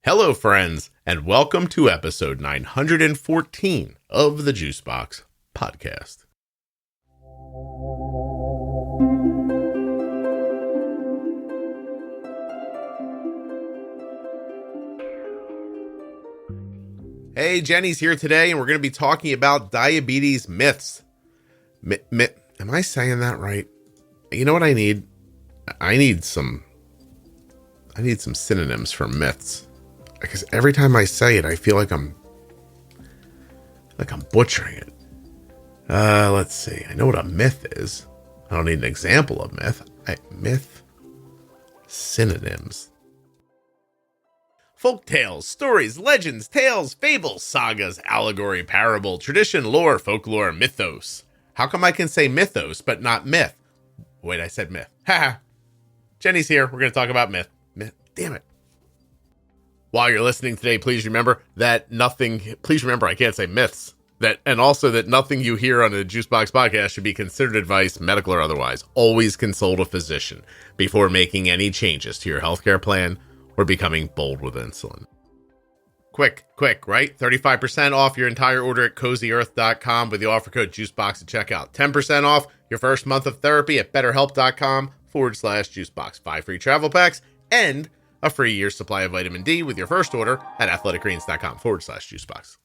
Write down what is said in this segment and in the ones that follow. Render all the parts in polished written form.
Hello, friends, and welcome to episode 914 of the Juicebox Podcast. Hey, Jenny's here today, and we're going to be talking about diabetes myths. Am I saying that right? You know what I need? I need some synonyms for myths. Because every time I say it, I feel like I'm butchering it. Let's see. I know what a myth is. I don't need an example of myth. Myth synonyms. Folk tales, stories, legends, tales, fables, sagas, allegory, parable, tradition, lore, folklore, mythos. How come I can say mythos but not myth? Wait, I said myth. Haha. Jenny's here. We're going to talk about myth. Myth. Damn it. While you're listening today, please remember I can't say myths. And also that nothing you hear on the Juicebox Podcast should be considered advice, medical or otherwise. Always consult a physician before making any changes to your healthcare plan or becoming bold with insulin. Quick, right? 35% off your entire order at CozyEarth.com with the offer code Juicebox at checkout. 10% off your first month of therapy at BetterHelp.com/Juicebox. 5 free travel packs and a free year's supply of vitamin D with your first order at athleticgreens.com/Juicebox.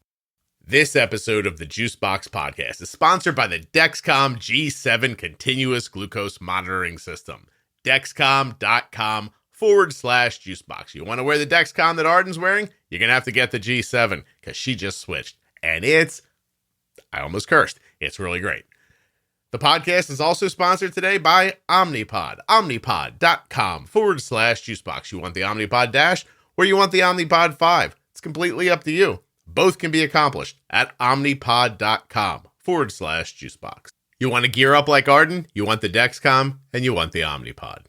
This episode of the Juicebox Podcast is sponsored by the Dexcom G7 Continuous Glucose Monitoring System. Dexcom.com/Juicebox. You want to wear the Dexcom that Arden's wearing? You're going to have to get the G7 because she just switched. And I almost cursed. It's really great. The podcast is also sponsored today by Omnipod. Omnipod.com/Juicebox. You want the Omnipod DASH or you want the Omnipod 5? It's completely up to you. Both can be accomplished at Omnipod.com/Juicebox. You want to gear up like Arden? You want the Dexcom and you want the Omnipod.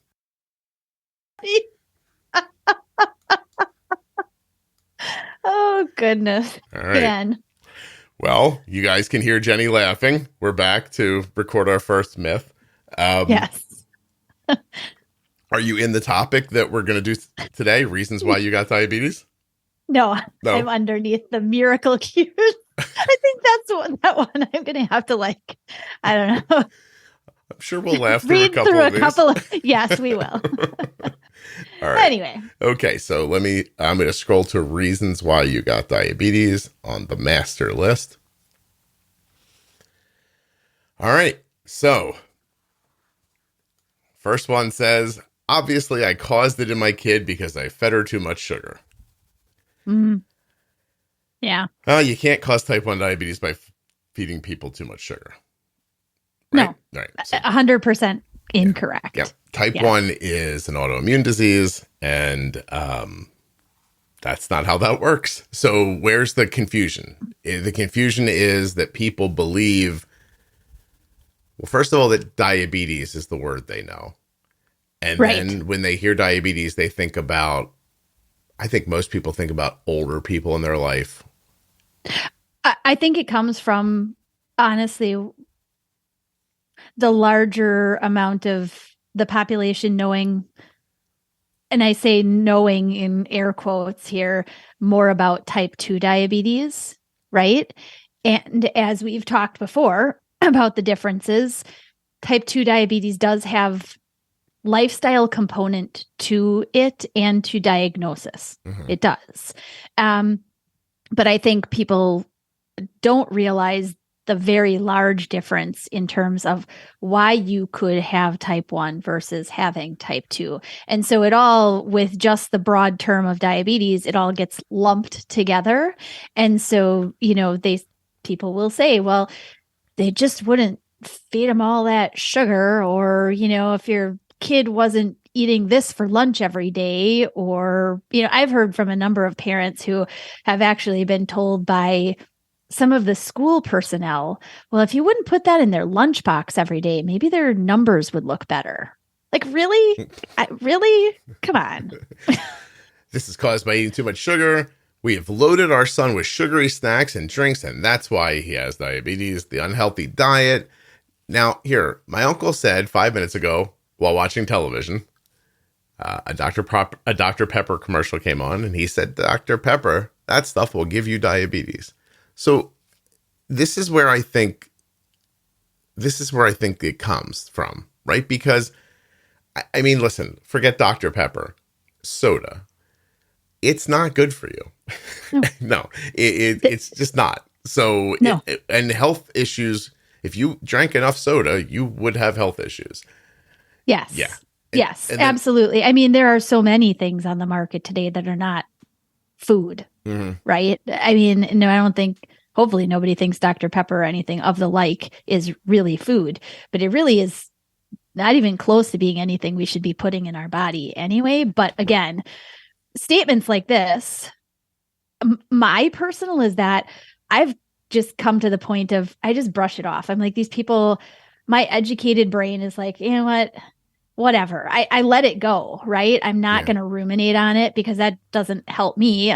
Oh, goodness. All right. Again. Well, you guys can hear Jenny laughing. We're back to record our first myth. Yes. Are you in the topic that we're going to do today? Reasons why you got diabetes? No, I'm underneath the miracle cures. I think that's that one I'm going to have to I don't know. I'm sure we'll laugh through a couple of these. Yes, we will. All right. Anyway. Okay, so I'm going to scroll to reasons why you got diabetes on the master list. All right, so first one says, obviously I caused it in my kid because I fed her too much sugar. Yeah. You can't cause type 1 diabetes by feeding people too much sugar. Right? No. Right. So, 100% incorrect. Yeah. Type 1 is an autoimmune disease, and that's not how that works. So where's the confusion? The confusion is that people believe, well, first of all, that diabetes is the word they know. And then when they hear diabetes, they think about, I think most people think about older people in their life. I think it comes from, honestly, the larger amount of the population knowing, and I say knowing in air quotes here, more about type 2 diabetes, right? And as we've talked before about the differences, type 2 diabetes does have lifestyle component to it and to diagnosis. Mm-hmm. It does. But I think people don't realize the very large difference in terms of why you could have type 1 versus having type 2. And so it all, with just the broad term of diabetes, it all gets lumped together. And so, people will say, well, they just wouldn't feed them all that sugar, or, if your kid wasn't eating this for lunch every day, or, I've heard from a number of parents who have actually been told by some of the school personnel, well, if you wouldn't put that in their lunchbox every day, maybe their numbers would look better. Really? Really? Come on. This is caused by eating too much sugar. We have loaded our son with sugary snacks and drinks, and that's why he has diabetes. The unhealthy diet. Now, here, my uncle said 5 minutes ago while watching television A Dr. Pepper commercial came on, and he said, "Dr. Pepper, that stuff will give you diabetes." So this is where I think it comes from, right? Because I mean, listen, forget Dr. Pepper, soda. It's not good for you. No, No, it's just not. So, no. And health issues, if you drank enough soda, you would have health issues. Yes. Yeah. Yes, and then, absolutely. I mean, there are so many things on the market today that are not food, right? I mean, no, I don't think, hopefully nobody thinks Dr. Pepper or anything of the like is really food, but it really is not even close to being anything we should be putting in our body anyway. But again, statements like this, my personal is that I've just come to the point of, I just brush it off. I'm like, these people, my educated brain is like, you know what? Whatever. I let it go, right? I'm not going to ruminate on it because that doesn't help me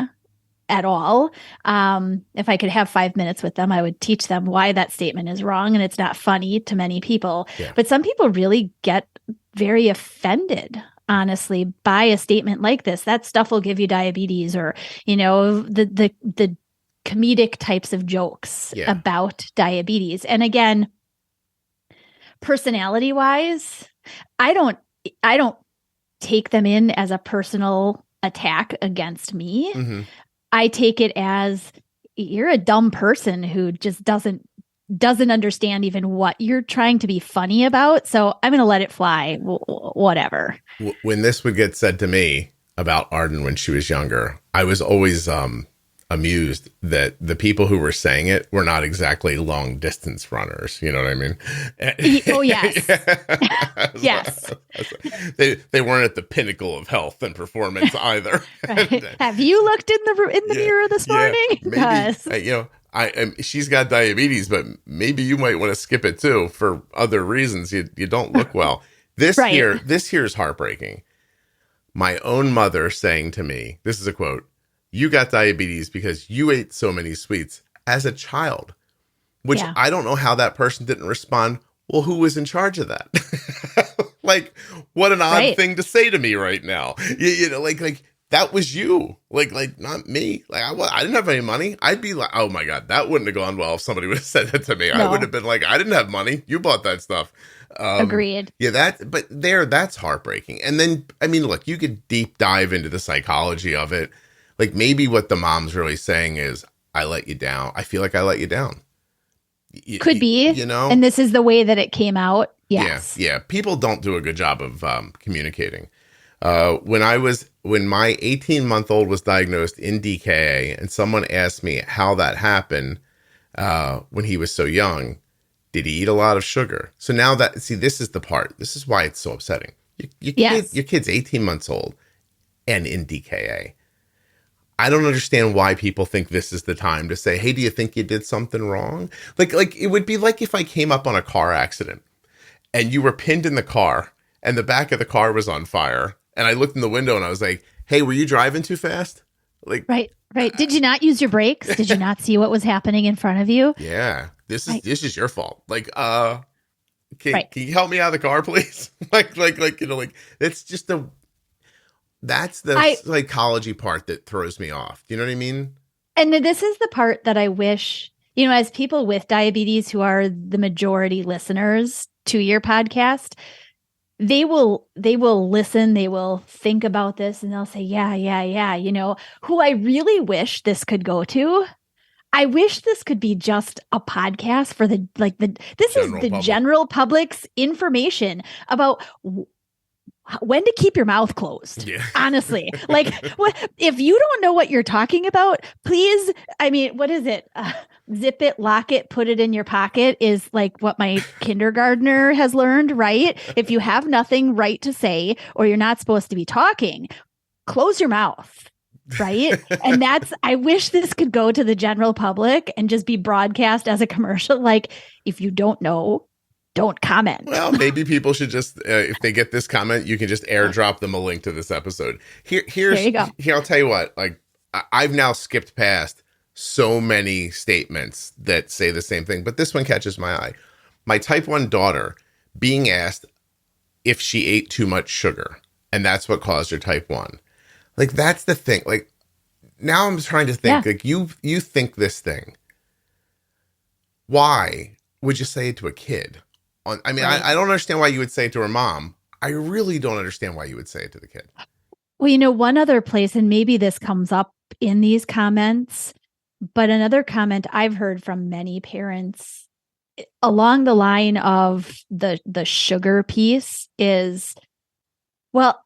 at all. If I could have 5 minutes with them, I would teach them why that statement is wrong. And it's not funny to many people. Yeah. But some people really get very offended, honestly, by a statement like this. That stuff will give you diabetes, or, you know, the comedic types of jokes about diabetes. And again, personality wise, I don't take them in as a personal attack against me. Mm-hmm. I take it as, you're a dumb person who just doesn't understand even what you're trying to be funny about. So I'm going to let it fly. Whatever. When this would get said to me about Arden when she was younger, I was always amused that the people who were saying it were not exactly long distance runners. You know what I mean? Oh, yes. Yes. They weren't at the pinnacle of health and performance either. Right. Have you looked in the mirror this morning? Maybe, you know, she's got diabetes, but maybe you might want to skip it too for other reasons. You don't look well. This here is heartbreaking. My own mother saying to me, this is a quote, "You got diabetes because you ate so many sweets as a child," which I don't know how that person didn't respond. Well, who was in charge of that? Like, what an odd thing to say to me right now. You know, like that was you, like not me. Like I didn't have any money. I'd be like, oh my God, that wouldn't have gone well if somebody would have said that to me. No. I would have been like, I didn't have money. You bought that stuff. Agreed. Yeah, that's heartbreaking. And then, I mean, look, you could deep dive into the psychology of it. Like, maybe what the mom's really saying is, I let you down. I feel like I let you down. Could be. You know? And this is the way that it came out. Yes. Yeah. People don't do a good job of communicating. When my 18-month-old was diagnosed in DKA, and someone asked me how that happened when he was so young, did he eat a lot of sugar? So now this is the part. This is why it's so upsetting. Your kid's 18 months old and in DKA. I don't understand why people think this is the time to say, hey, do you think you did something wrong? Like it would be like if I came up on a car accident and you were pinned in the car and the back of the car was on fire. And I looked in the window and I was like, hey, were you driving too fast? Like, right. Did you not use your brakes? Did you not see what was happening in front of you? Yeah. This is your fault. Like, can you help me out of the car, please? like, you know, like, it's just that's the psychology part that throws me off. Do you know what I mean? And this is the part that I wish, you know, as people with diabetes who are the majority listeners to your podcast, they will listen, they will think about this, and they'll say, yeah. You know, who I really wish this could go to. I wish this could be just a podcast for the general public's information about when to keep your mouth closed. Yeah. Honestly, like, if you don't know what you're talking about, please. I mean, what is it? Zip it, lock it, put it in your pocket is like what my kindergartner has learned, right? If you have nothing right to say, or you're not supposed to be talking, close your mouth. Right. And I wish this could go to the general public and just be broadcast as a commercial. Like, if you don't know, don't comment. Well, maybe people should just, if they get this comment, you can just airdrop them a link to this episode. There you go. Here, I'll tell you what, like, I've now skipped past so many statements that say the same thing, but this one catches my eye. My type 1 daughter being asked if she ate too much sugar. and that's what caused your type 1. Like, that's the thing. Like, now I'm trying to think, like, you think this thing. Why would you say it to a kid? I mean, right. I don't understand why you would say it to her mom. I really don't understand why you would say it to the kid. Well, one other place, and maybe this comes up in these comments, but another comment I've heard from many parents along the line of the sugar piece is, well,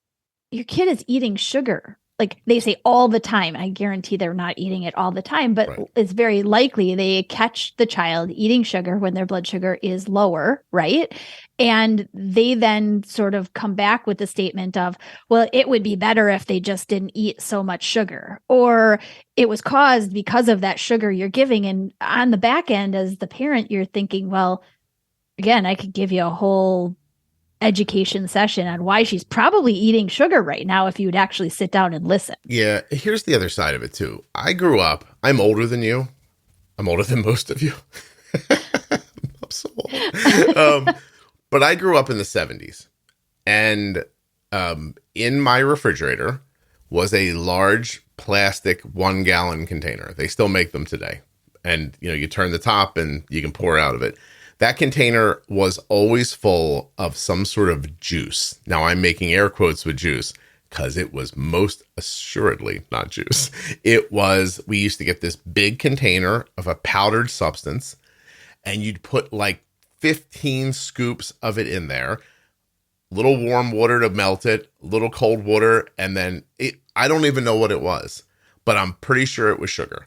your kid is eating sugar. Like they say all the time. I guarantee they're not eating it all the time, but right. It's very likely they catch the child eating sugar when their blood sugar is lower, right? And they then sort of come back with the statement of, well, it would be better if they just didn't eat so much sugar, or it was caused because of that sugar you're giving. And on the back end, as the parent, you're thinking, well, again, I could give you a whole education session on why she's probably eating sugar right now if you would actually sit down and listen. Yeah, here's the other side of it too. I grew up, I'm older than you. I'm older than most of you. I'm so old. But I grew up in the 70s. And in my refrigerator was a large plastic 1-gallon container. They still make them today. And, you turn the top and you can pour out of it. That container was always full of some sort of juice. Now I'm making air quotes with juice because it was most assuredly not juice. We used to get this big container of a powdered substance, and you'd put like 15 scoops of it in there, little warm water to melt it, little cold water, and then I don't even know what it was, but I'm pretty sure it was sugar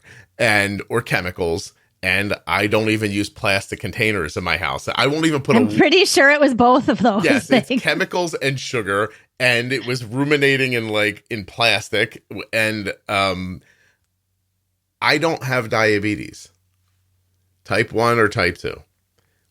or chemicals. And I don't even use plastic containers in my house. I won't even put I'm pretty sure it was both of those. Yes, things. It's chemicals and sugar, and it was ruminating in plastic. And I don't have diabetes, type 1 or type 2.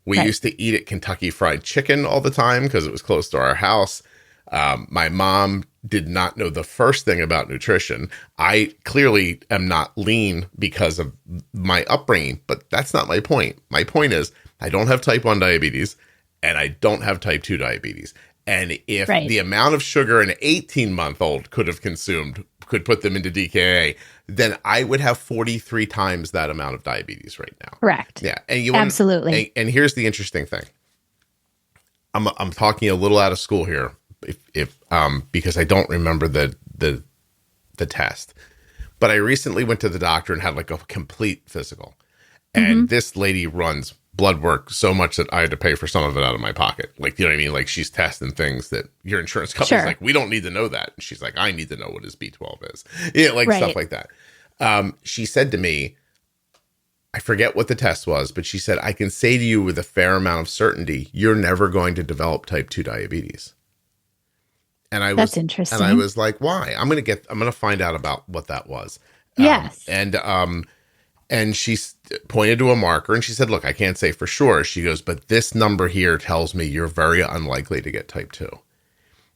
We used to eat at Kentucky Fried Chicken all the time because it was close to our house. My mom did not know the first thing about nutrition. I clearly am not lean because of my upbringing, but that's not my point. My point is I don't have type 1 diabetes and I don't have type 2 diabetes. And if the amount of sugar an 18-month-old could have consumed could put them into DKA, then I would have 43 times that amount of diabetes right now. Correct. Yeah. And absolutely. And here's the interesting thing. I'm talking a little out of school here. Because I don't remember the test, but I recently went to the doctor and had like a complete physical, and this lady runs blood work so much that I had to pay for some of it out of my pocket. Like, you know what I mean? Like she's testing things that your insurance company's like, we don't need to know that. And she's like, I need to know what his B12 is. Yeah. Like stuff like that. She said to me, I forget what the test was, but she said, I can say to you with a fair amount of certainty, you're never going to develop type 2 diabetes. And that's interesting. And I was like, why? I'm going to find out about what that was. Yes. And she pointed to a marker and she said, look, I can't say for sure. She goes, but this number here tells me you're very unlikely to get type 2.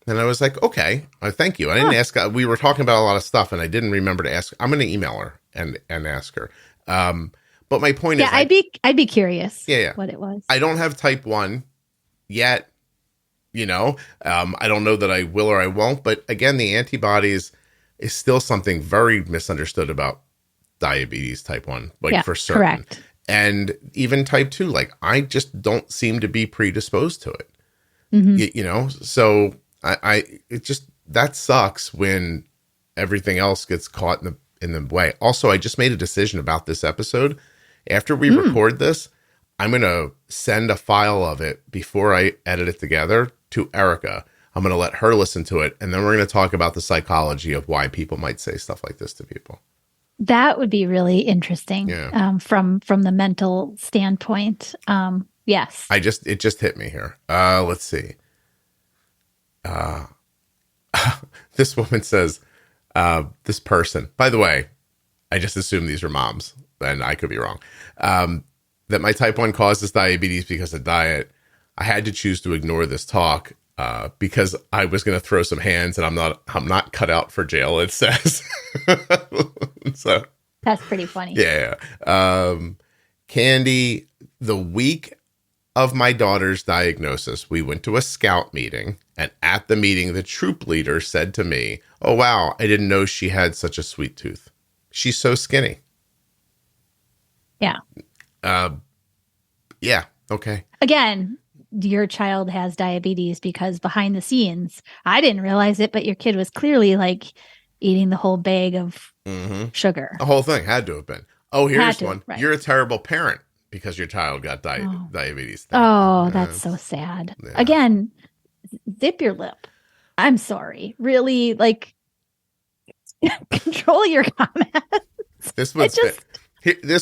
And I was like, okay, thank you. I didn't ask. We were talking about a lot of stuff and I didn't remember to ask. I'm going to email her and ask her. But my point is, I'd be curious. What it was. I don't have type 1 yet. I don't know that I will or I won't, but again, the antibodies is still something very misunderstood about diabetes type 1, for certain. Correct. And even type 2, like I just don't seem to be predisposed to it, so it just, that sucks when everything else gets caught in the way. Also, I just made a decision about this episode. After we record this, I'm going to send a file of it before I edit it together to Erica. I'm going to let her listen to it. And then we're going to talk about the psychology of why people might say stuff like this to people. That would be really interesting. From the mental standpoint. Yes. It just hit me here. Let's see. This woman says, this person, by the way, I just assume these are moms and I could be wrong. That my type 1 causes diabetes because of diet. I had to choose to ignore this talk because I was going to throw some hands and I'm not cut out for jail, it says. So that's pretty funny. Yeah. Candy, the week of my daughter's diagnosis, we went to a scout meeting And at the meeting, the troop leader said to me, "Oh, wow, I didn't know she had such a sweet tooth. She's so skinny." Yeah. Yeah. Okay. Again, your child has diabetes because behind the scenes, I didn't realize it, but your kid was clearly like eating the whole bag of sugar. The whole thing had to have been. Oh, here's one. Right. You're a terrible parent because your child got diabetes. Oh, that's so sad. Yeah. Again, zip your lip. I'm sorry. Really, like, control your comments. This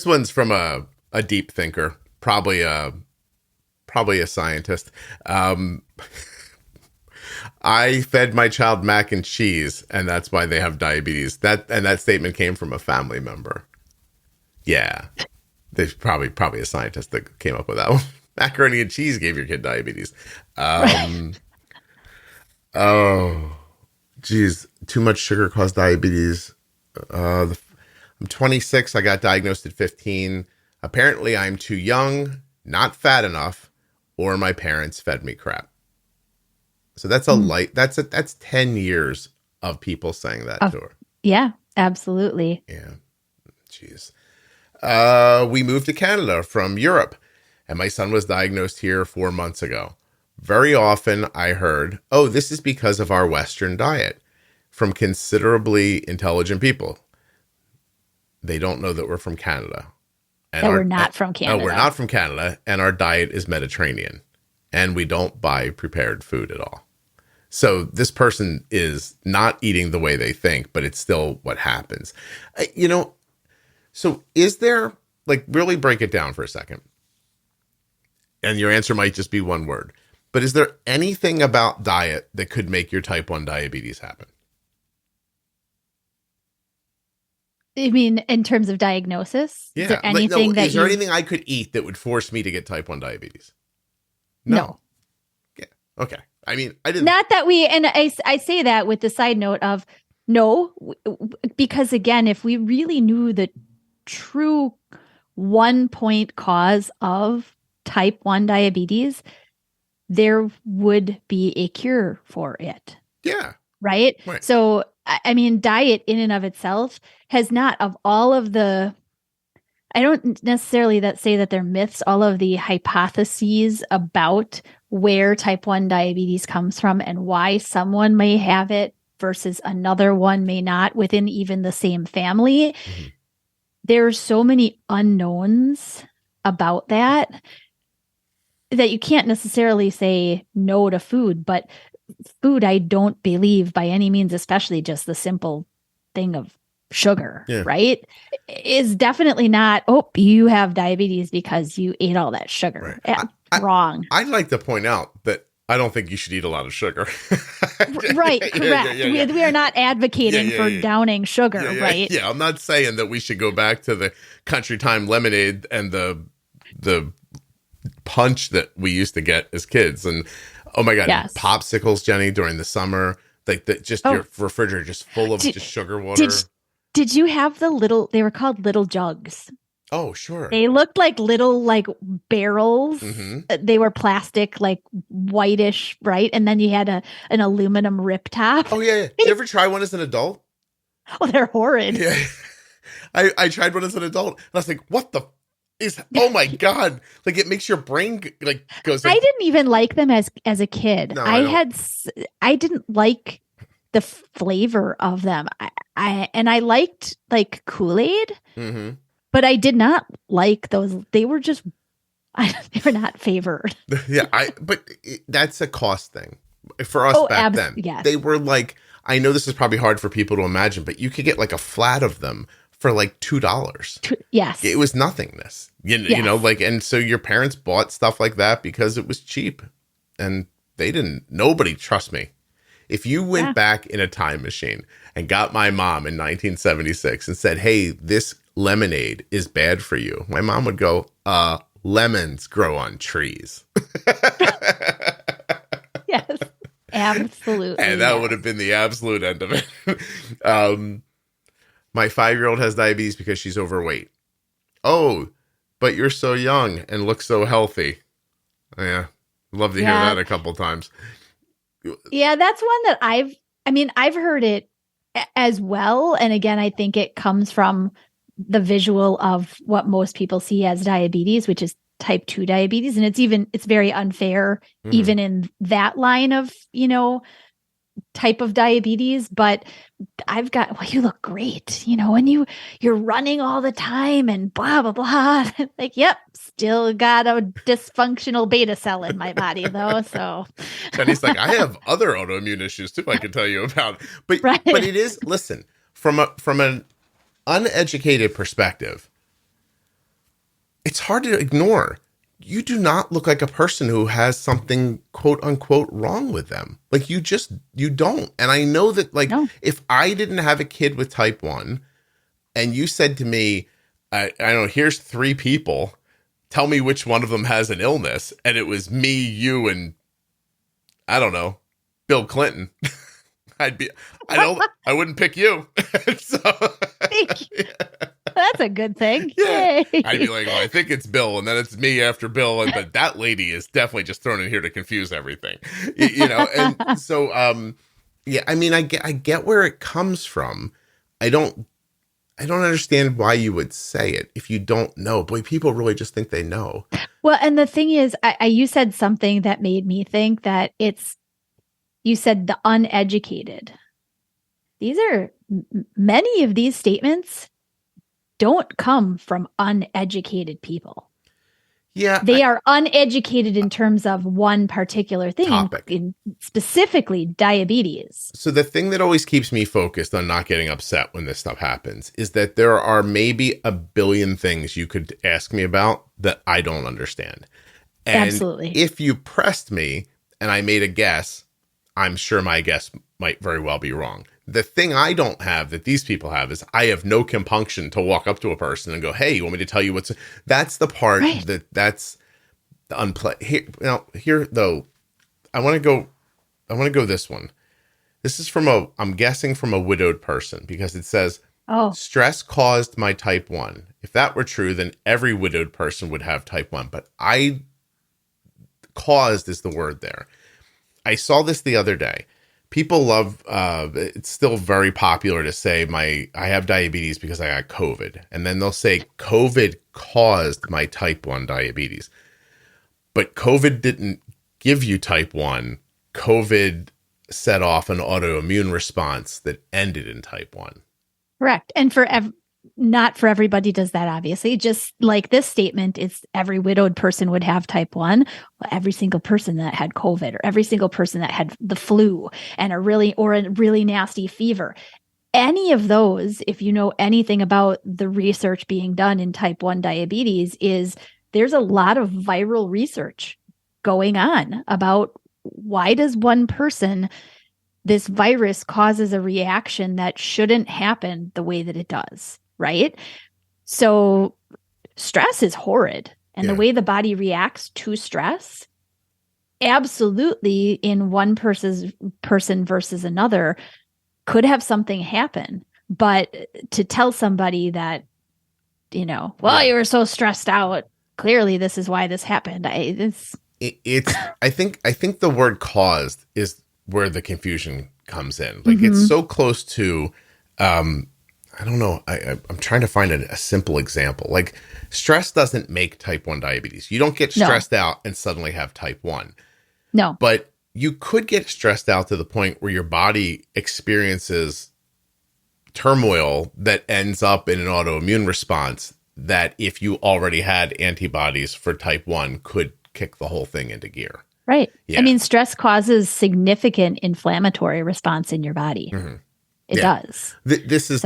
one's from a deep thinker, probably a scientist. I fed my child mac and cheese, and that's why they have diabetes. That statement came from a family member. Yeah, there's probably a scientist that came up with that one. Macaroni and cheese gave your kid diabetes. Oh, geez, too much sugar caused diabetes. I'm 26. I got diagnosed at 15. Apparently, I'm too young, not fat enough, or my parents fed me crap. So that's that's 10 years of people saying that to her. Yeah, absolutely. Yeah. Jeez. We moved to Canada from Europe, and my son was diagnosed here 4 months ago. Very often I heard, "Oh, this is because of our Western diet," from considerably intelligent people. They don't know that we're from Canada. And we're not from Canada. No, we're not from Canada, and our diet is Mediterranean, and we don't buy prepared food at all. So this person is not eating the way they think, but it's still what happens. So is there, like, really break it down for a second, and your answer might just be one word, but is there anything about diet that could make your type 1 diabetes happen? I mean, in terms of diagnosis? Yeah. Is there anything is there anything I could eat that would force me to get type 1 diabetes? No. Yeah. Okay. I mean, I didn't. Not that I say that with the side note of no, because again, if we really knew the true 1-point cause of type 1 diabetes, there would be a cure for it. Yeah. Right? So, I mean, diet in and of itself has not, of all of the, I don't necessarily say that they're myths, all of the hypotheses about where type 1 diabetes comes from and why someone may have it versus another one may not within even the same family. Mm-hmm. There's so many unknowns about that you can't necessarily say no to food, but food, I don't believe by any means, especially just the simple thing of sugar, right? Is definitely not, oh, you have diabetes because you ate all that sugar. Right. Wrong. I'd like to point out that I don't think you should eat a lot of sugar. Right, correct. Yeah. We are not advocating for downing sugar, right? Yeah, I'm not saying that we should go back to the Country Time lemonade and the punch that we used to get as kids. And oh my God, popsicles, Jenny, during the summer, like your refrigerator just full of just sugar water. Did you have they were called little jugs. Oh, sure. They looked like little barrels. Mm-hmm. They were plastic, like whitish, right? And then you had an aluminum rip top. Oh, yeah. Did you ever try one as an adult? Oh, they're horrid. Yeah. I tried one as an adult, and I was like, what the oh my God. Like, it makes your brain goes. I didn't even like them as a kid. No, I didn't like the flavor of them. I liked Kool-Aid, mm-hmm. but I did not like those. They were just, they were not favored. Yeah. But that's a cost thing for us back then. Yes. They were I know this is probably hard for people to imagine, but you could get a flat of them for $2. Yes. It was nothingness, you know, and so your parents bought stuff like that because it was cheap, and nobody, trust me. If you went back in a time machine and got my mom in 1976 and said, "Hey, this lemonade is bad for you," my mom would go, lemons grow on trees. Yes, absolutely. And that would have been the absolute end of it. My 5-year-old has diabetes because she's overweight. Oh, but you're so young and look so healthy. Yeah. Love to hear that a couple times. Yeah, that's one that I've heard it as well. And again, I think it comes from the visual of what most people see as diabetes, which is type 2 diabetes. And it's very unfair, even in that line of, type of diabetes. But well, you look great, and you're running all the time and blah, blah, blah. Like, yep, still got a dysfunctional beta cell in my body though. So. And he's like, I have other autoimmune issues too, I can tell you about. But right. But it is, listen, from an uneducated perspective, it's hard to ignore. You do not look like a person who has something quote unquote wrong with them. Like you don't. And I know that if I didn't have a kid with type 1 and you said to me, I don't know, here's 3 people, tell me which one of them has an illness. And it was me, you, and I don't know, Bill Clinton. I wouldn't pick you. So, Thank you. That's a good thing. Yeah. Yay. I'd be like, I think it's Bill, and then it's me after Bill, but that lady is definitely just thrown in here to confuse everything, And so, I get where it comes from. I don't understand why you would say it if you don't know. Boy, people really just think they know. Well, and the thing is, you said something that made me think that you said the uneducated. Many of these statements don't come from uneducated people. Yeah. They are uneducated in terms of one particular thing, in specifically diabetes. So the thing that always keeps me focused on not getting upset when this stuff happens is that there are maybe a billion things you could ask me about that I don't understand. And absolutely. If you pressed me and I made a guess, I'm sure my guess might very well be wrong. The thing I don't have that these people have is I have no compunction to walk up to a person and go, hey, you want me to tell you what's... That's the part right. that's the unplay. Here though, I want to go this one. This is I'm guessing from a widowed person because it says, stress caused my type 1. If that were true, then every widowed person would have type 1. But caused is the word there. I saw this the other day. People love, it's still very popular to say I have diabetes because I got COVID. And then they'll say COVID caused my type 1 diabetes. But COVID didn't give you type 1. COVID set off an autoimmune response that ended in type 1. Correct. And not for everybody does that, obviously. Just like this statement, it's every widowed person would have type 1. Well, every single person that had COVID or every single person that had the flu and a really nasty fever. Any of those, if you know anything about the research being done in type 1 diabetes, there's a lot of viral research going on about why does one person, this virus causes a reaction that shouldn't happen the way that it does. Right? So stress is horrid. And the way the body reacts to stress, absolutely in one person versus another could have something happen. But to tell somebody that, you were so stressed out, clearly this is why this happened. I think the word caused is where the confusion comes in. Like it's so close to, I don't know. I'm trying to find a simple example. Like stress doesn't make type 1 diabetes. You don't get stressed out and suddenly have type 1. No. But you could get stressed out to the point where your body experiences turmoil that ends up in an autoimmune response that if you already had antibodies for type 1 could kick the whole thing into gear. Right. Yeah. I mean, stress causes significant inflammatory response in your body. Mm-hmm. It does. This is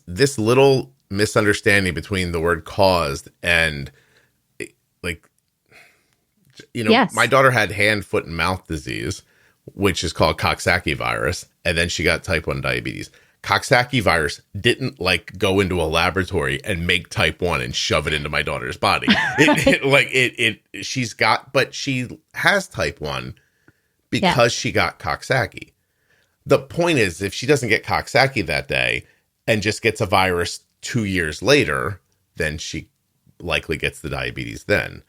this little misunderstanding between the word caused and my daughter had hand, foot, and mouth disease, which is called Coxsackie virus, and then she got type 1 diabetes. Coxsackie virus didn't go into a laboratory and make type 1 and shove it into my daughter's body. But she has type 1 because she got Coxsackie. The point is, if she doesn't get Coxsackie that day and just gets a virus 2 years later, then she likely gets the diabetes then.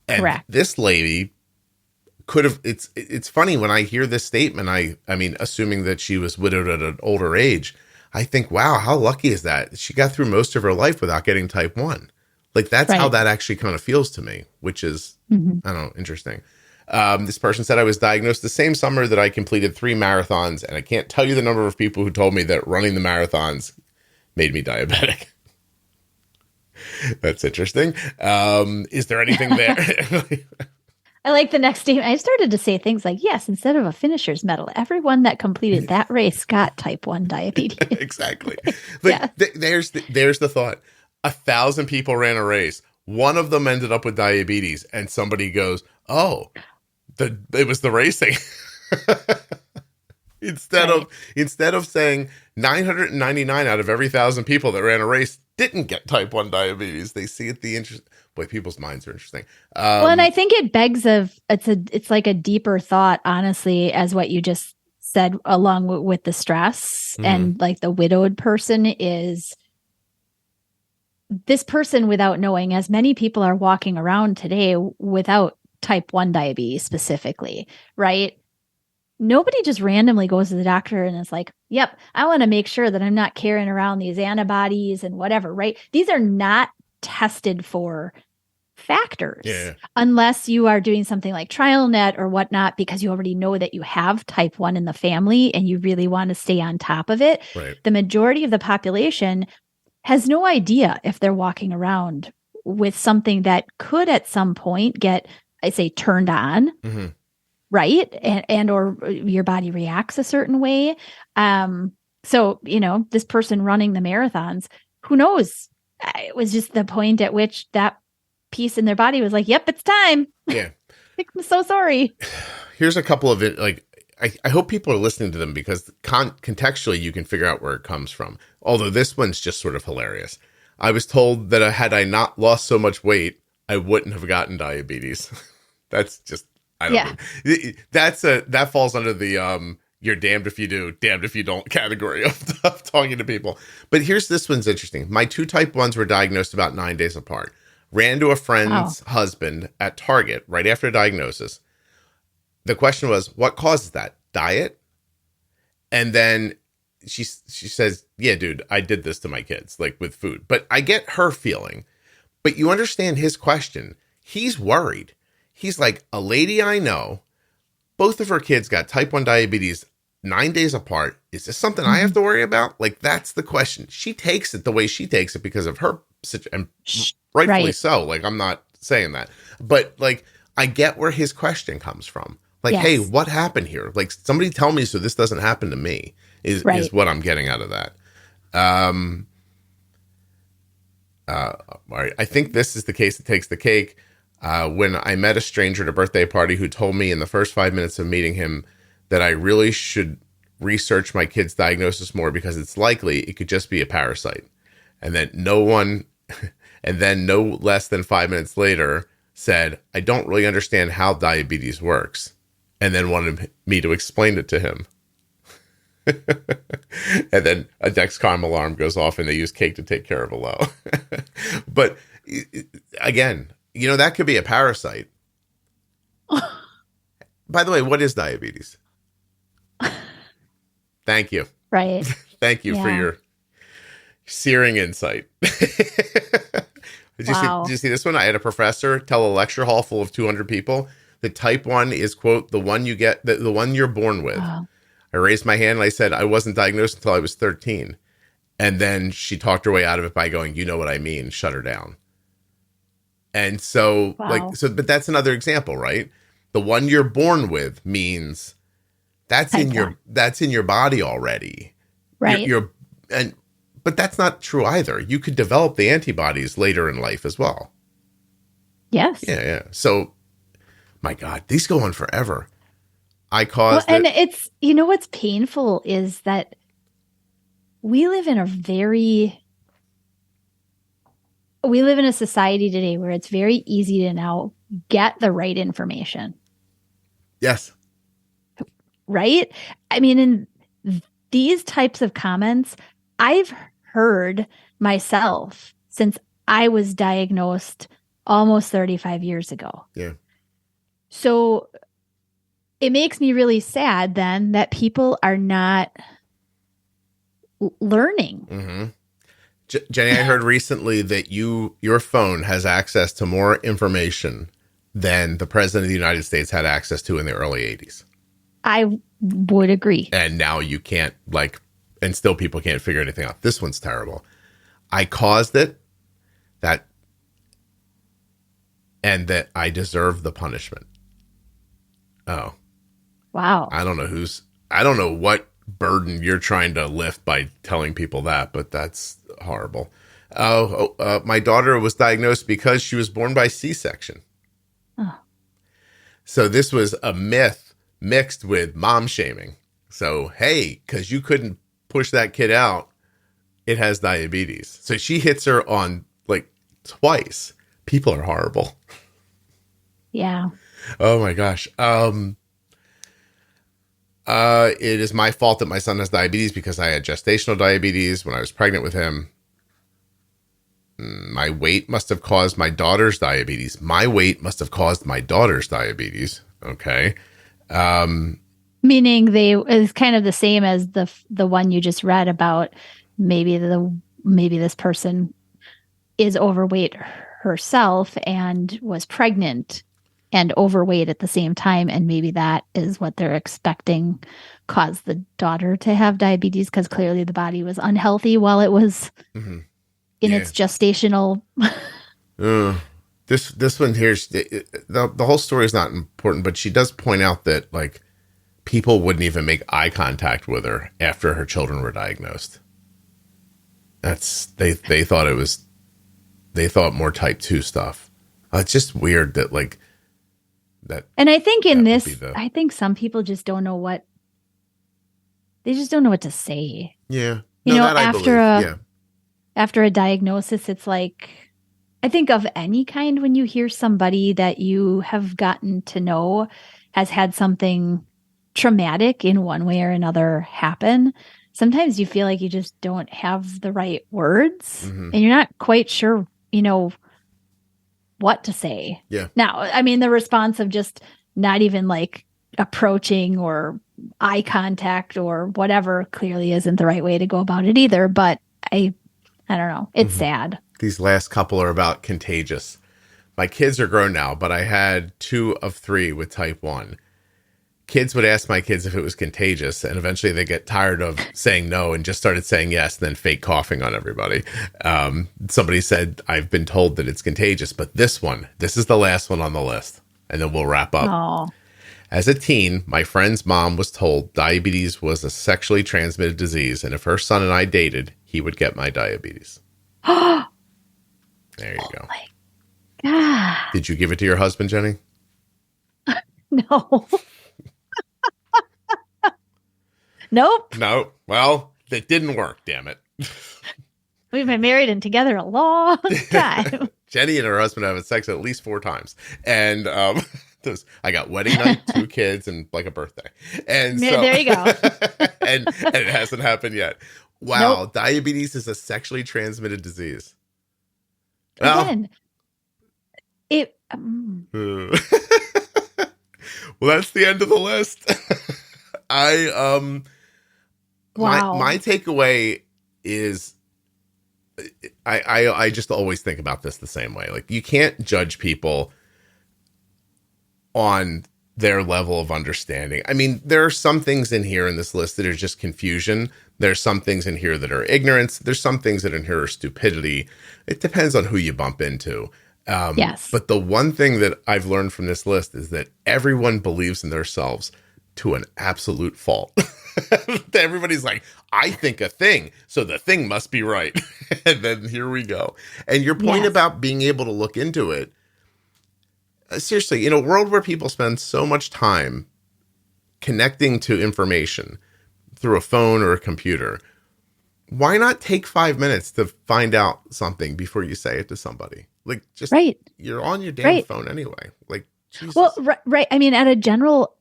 And correct. This lady could have, it's funny when I hear this statement, I mean, assuming that she was widowed at an older age, I think, wow, how lucky is that? She got through most of her life without getting type 1. Like, that's how that actually kind of feels to me, which is, I don't know, interesting. This person said, I was diagnosed the same summer that I completed 3 marathons, and I can't tell you the number of people who told me that running the marathons made me diabetic. That's interesting. Is there anything there? I like the next statement. I started to say things like, yes, instead of a finisher's medal, everyone that completed that race got type 1 diabetes. Exactly. Like, there's the thought. 1,000 people ran a race. One of them ended up with diabetes, and somebody goes, oh, it was the racing. Instead of saying 999 out of every 1,000 people that ran a race didn't get type 1 diabetes. They see it the interest. Boy, people's minds are interesting. Well, and I think it begs it's like a deeper thought, honestly, as what you just said, along with the stress and like the widowed person is this person without knowing, as many people are walking around today without type 1 diabetes specifically, right? Nobody just randomly goes to the doctor and is like, yep, I want to make sure that I'm not carrying around these antibodies and whatever, right? These are not tested for factors unless you are doing something like TrialNet or whatnot, because you already know that you have type 1 in the family and you really want to stay on top of it. Right. The majority of the population has no idea if they're walking around with something that could at some point get, I say, turned on. Right. And or your body reacts a certain way. So, this person running the marathons, who knows? It was just the point at which that piece in their body was like, yep, it's time. Yeah. I'm so sorry. Here's a couple of it. Like, I hope people are listening to them because contextually you can figure out where it comes from. Although this one's just sort of hilarious. I was told that had I not lost so much weight, I wouldn't have gotten diabetes. That's just, I don't know. That falls under the you're damned if you do, damned if you don't category of talking to people. But here's this one's interesting. My 2 type 1s were diagnosed about 9 days apart. Ran to a friend's husband at Target right after diagnosis. The question was, what causes that? Diet? And then she says, yeah, dude, I did this to my kids, like with food. But I get her feeling. But you understand his question. He's worried. He's like, a lady I know, both of her kids got type 1 diabetes 9 days apart. Is this something I have to worry about? Like, that's the question. She takes it the way she takes it because of her situation. And rightfully so. Like, I'm not saying that. But, like, I get where his question comes from. Like, hey, what happened here? Like, somebody tell me so this doesn't happen to me is what I'm getting out of that. All right. I think this is the case that takes the cake. When I met a stranger at a birthday party who told me in the first 5 minutes of meeting him that I really should research my kid's diagnosis more because it's likely it could just be a parasite. And then no less than 5 minutes later said, I don't really understand how diabetes works. And then wanted me to explain it to him. And then a Dexcom alarm goes off and they use cake to take care of a low. But again, that could be a parasite. By the way, what is diabetes? Thank you. Right. Thank you for your searing insight. Did you see this one? I had a professor tell a lecture hall full of 200 people that type 1 is, quote, the one you get, the one you're born with. Wow. I raised my hand and I said, I wasn't diagnosed until I was 13. And then she talked her way out of it by going, you know what I mean, shut her down. And so, but that's another example, right? The one you're born with means that's in your body already. Right. But that's not true either. You could develop the antibodies later in life as well. Yes. Yeah. So, my God, these go on forever. And it's, what's painful is that we live in a society today where it's very easy to now get the right information. Yes. Right? I mean, in these types of comments, I've heard myself since I was diagnosed almost 35 years ago. Yeah. So it makes me really sad then that people are not learning. Mm-hmm. Jenny, I heard recently that your phone has access to more information than the president of the United States had access to in the early 80s. I would agree. And now you can't, like, and still people can't figure anything out. This one's terrible. I caused it, and that I deserve the punishment. Oh. Wow. I don't know what burden you're trying to lift by telling people that, but that's horrible. My daughter was diagnosed because she was born by C-section. Oh. So this was a myth mixed with mom shaming. So, hey, because you couldn't push that kid out, it has diabetes. So she hits her on like twice. People are horrible. Yeah. Oh my gosh. It is my fault that my son has diabetes because I had gestational diabetes when I was pregnant with him. My weight must have caused my daughter's diabetes. My weight must have caused my daughter's diabetes. Okay. Meaning it's kind of the same as the one you just read about maybe this person is overweight herself and was pregnant and overweight at the same time. And maybe that is what they're expecting caused the daughter to have diabetes because clearly the body was unhealthy while it was in its gestational. This one here's the whole story is not important, but she does point out that like people wouldn't even make eye contact with her after her children were diagnosed. They thought more type 2 stuff. It's just weird that like that. And I think I think some people just don't know what to say. Yeah. After a diagnosis, it's like, I think of any kind when you hear somebody that you have gotten to know has had something traumatic in one way or another happen. Sometimes you feel like you just don't have the right words and you're not quite sure, what to say. Yeah. Now, I mean, the response of just not even like approaching or eye contact or whatever clearly isn't the right way to go about it either. But I don't know. It's sad. These last couple are about contagious. My kids are grown now, but I had 2 of 3 with type 1. Kids would ask my kids if it was contagious, and eventually they get tired of saying no and just started saying yes, and then fake coughing on everybody. Somebody said, I've been told that it's contagious, but this is the last one on the list, and then we'll wrap up. Oh. As a teen, my friend's mom was told diabetes was a sexually transmitted disease, and if her son and I dated, he would get my diabetes. There you go. My God. Did you give it to your husband, Jenny? No. Nope. No. Well, it didn't work, damn it. We've been married and together a long time. Jenny and her husband have had sex at least 4 times. And I got wedding night, 2 kids, and like a birthday. And so, there you go. and it hasn't happened yet. Wow. Nope. Diabetes is a sexually transmitted disease. Again, well, that's the end of the list. Wow. My takeaway is I just always think about this the same way. Like, you can't judge people on their level of understanding. I mean, there are some things in here in this list that are just confusion. There's some things in here that are ignorance. There's some things that in here are stupidity. It depends on who you bump into. Yes. But the one thing that I've learned from this list is that everyone believes in themselves to an absolute fault. Everybody's like, I think a thing, so the thing must be right. And then here we go. And your point about being able to look into it, seriously, in a world where people spend so much time connecting to information through a phone or a computer, why not take 5 minutes to find out something before you say it to somebody? Like, just you're on your damn phone anyway. Like, Jesus. Well, right. I mean, at a general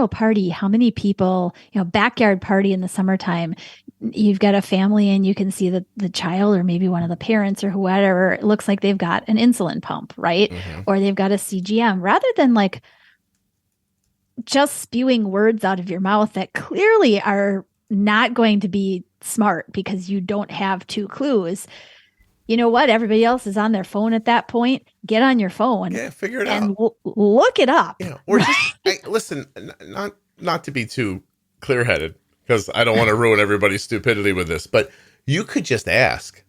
party, how many people, backyard party in the summertime, you've got a family and you can see the child or maybe one of the parents or whoever, it looks like they've got an insulin pump, right? Mm-hmm. Or they've got a CGM, rather than like just spewing words out of your mouth that clearly are not going to be smart because you don't have 2 clues. You know what? Everybody else is on their phone at that point. Get on your phone. Yeah, figure it and out. Look it up. Yeah, or just listen. Not to be too clear-headed, because I don't want to ruin everybody's stupidity with this, but you could just ask.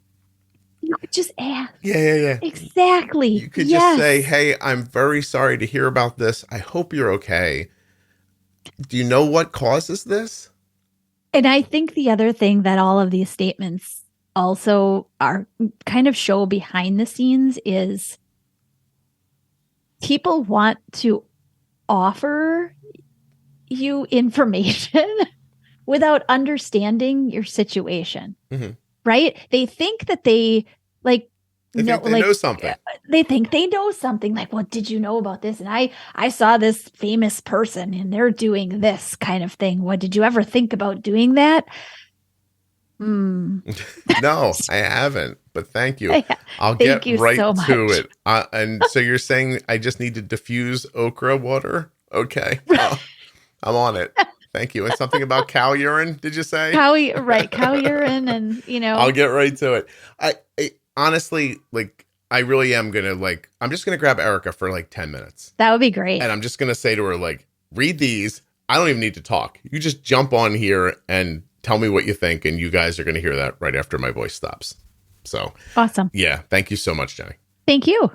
You could just ask. Yeah. Exactly. You could just say, "Hey, I'm very sorry to hear about this. I hope you're okay. Do you know what causes this?" And I think the other thing that all of these statements also are kind of show behind the scenes is people want to offer you information without understanding your situation, right? They think that they know something. They think they know something. Like, what did you know about this? And I saw this famous person and they're doing this kind of thing. What did you ever think about doing that? No, I haven't, but thank you. I'll get right to it. And so you're saying I just need to diffuse okra water? Okay. I'm on it. Thank you. And something about cow urine, did you say? Cow urine, and I'll get right to it. I honestly, I really am going to I'm just going to grab Erica for 10 minutes. That would be great. And I'm just going to say to her, read these. I don't even need to talk. You just jump on here and tell me what you think, and you guys are going to hear that right after my voice stops. So awesome. Yeah. Thank you so much, Jenny. Thank you.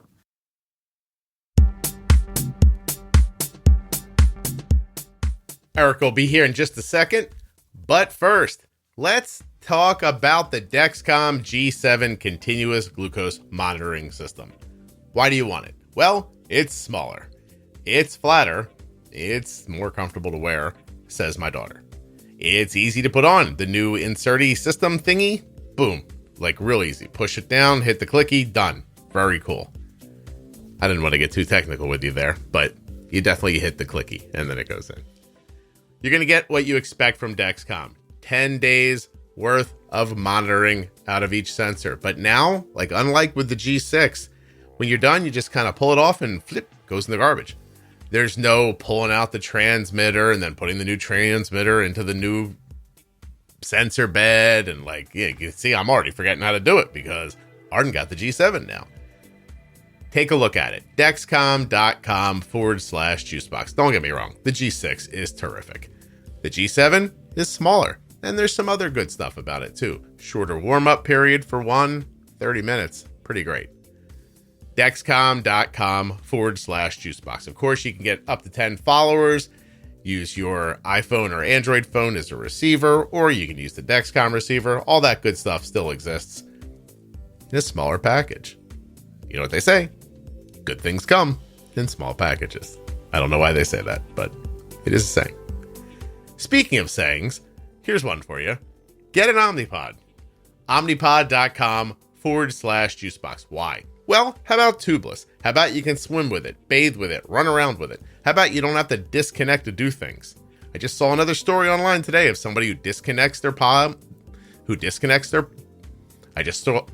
Eric will be here in just a second. But first, let's talk about the Dexcom G7 continuous glucose monitoring system. Why do you want it? Well, it's smaller. It's flatter. It's more comfortable to wear, says my daughter. It's easy to put on. The new inserty system thingy, boom, real easy. Push it down, hit the clicky, done. Very cool. I didn't want to get too technical with you there, but you definitely hit the clicky and then it goes in. You're going to get what you expect from Dexcom. 10 days worth of monitoring out of each sensor. But now, unlike with the G6, when you're done, you just kind of pull it off and flip, goes in the garbage. There's no pulling out the transmitter and then putting the new transmitter into the new sensor bed. And you can see I'm already forgetting how to do it because Arden got the G7 now. Take a look at it. Dexcom.com/juicebox. Don't get me wrong. The G6 is terrific. The G7 is smaller. And there's some other good stuff about it too. Shorter warm-up period for 30 minutes. Pretty great. Dexcom.com/juicebox. Of course, you can get up to 10 followers. Use your iPhone or Android phone as a receiver, or you can use the Dexcom receiver. All that good stuff still exists in a smaller package. You know what they say? Good things come in small packages. I don't know why they say that, but it is a saying. Speaking of sayings, here's one for you. Get an Omnipod. Omnipod.com/juicebox. Why? Well, how about tubeless? How about you can swim with it, bathe with it, run around with it? How about you don't have to disconnect to do things? I just saw another story online today of somebody who disconnects their pod, I just saw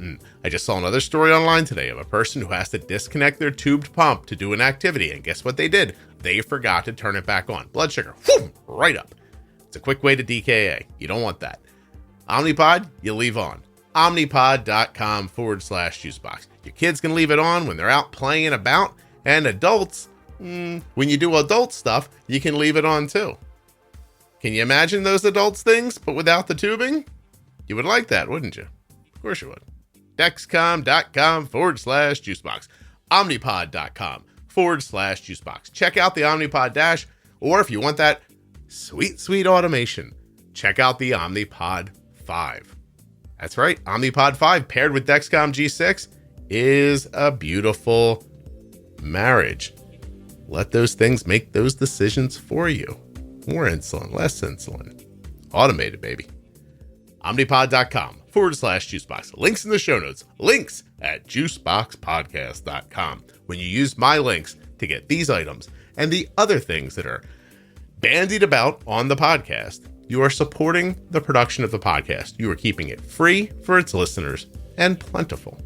another story online today of a person who has to disconnect their tubed pump to do an activity, and guess what they did? They forgot to turn it back on. Blood sugar, whoom, right up. It's a quick way to DKA. You don't want that. Omnipod, you leave on. Omnipod.com/juicebox. Your kids can leave it on when they're out playing about, and adults, when you do adult stuff, you can leave it on too. Can you imagine those adults things, but without the tubing? You would like that, wouldn't you? Of course you would. Dexcom.com/juicebox. Omnipod.com/juicebox. Check out the Omnipod DASH, or if you want that sweet automation, check out the Omnipod 5. That's right, Omnipod 5 paired with Dexcom G6 is a beautiful marriage. Let those things make those decisions for you. More insulin, less insulin. Automated, baby. Omnipod.com/juicebox. Links in the show notes. Links at juiceboxpodcast.com. When you use my links to get these items and the other things that are bandied about on the podcast, you are supporting the production of the podcast. You are keeping it free for its listeners and plentiful.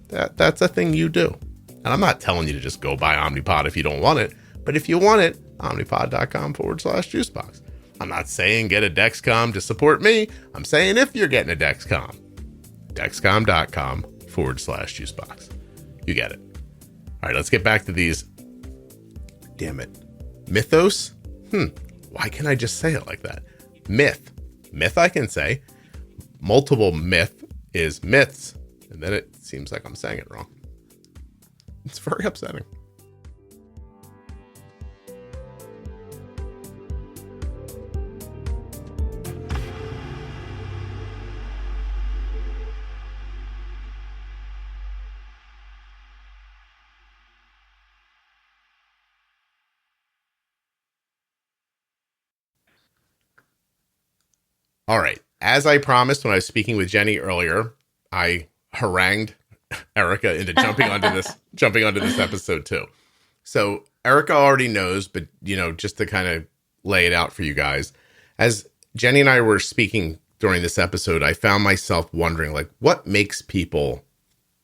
That's a thing you do. And I'm not telling you to just go buy Omnipod if you don't want it, but if you want it, Omnipod.com/juicebox. I'm not saying get a Dexcom to support me. I'm saying if you're getting a Dexcom, Dexcom.com/juicebox. You get it. All right, let's get back to these. Damn it. Mythos? Why can't I just say it like that? Myth. Myth I can say. Multiple myth is myths. And then it seems like I'm saying it wrong. It's very upsetting. All right. As I promised when I was speaking with Jenny earlier, I harangued Erica into jumping onto this episode too. So Erica already knows, but just to kind of lay it out for you guys, as Jenny and I were speaking during this episode, I found myself wondering, like, what makes people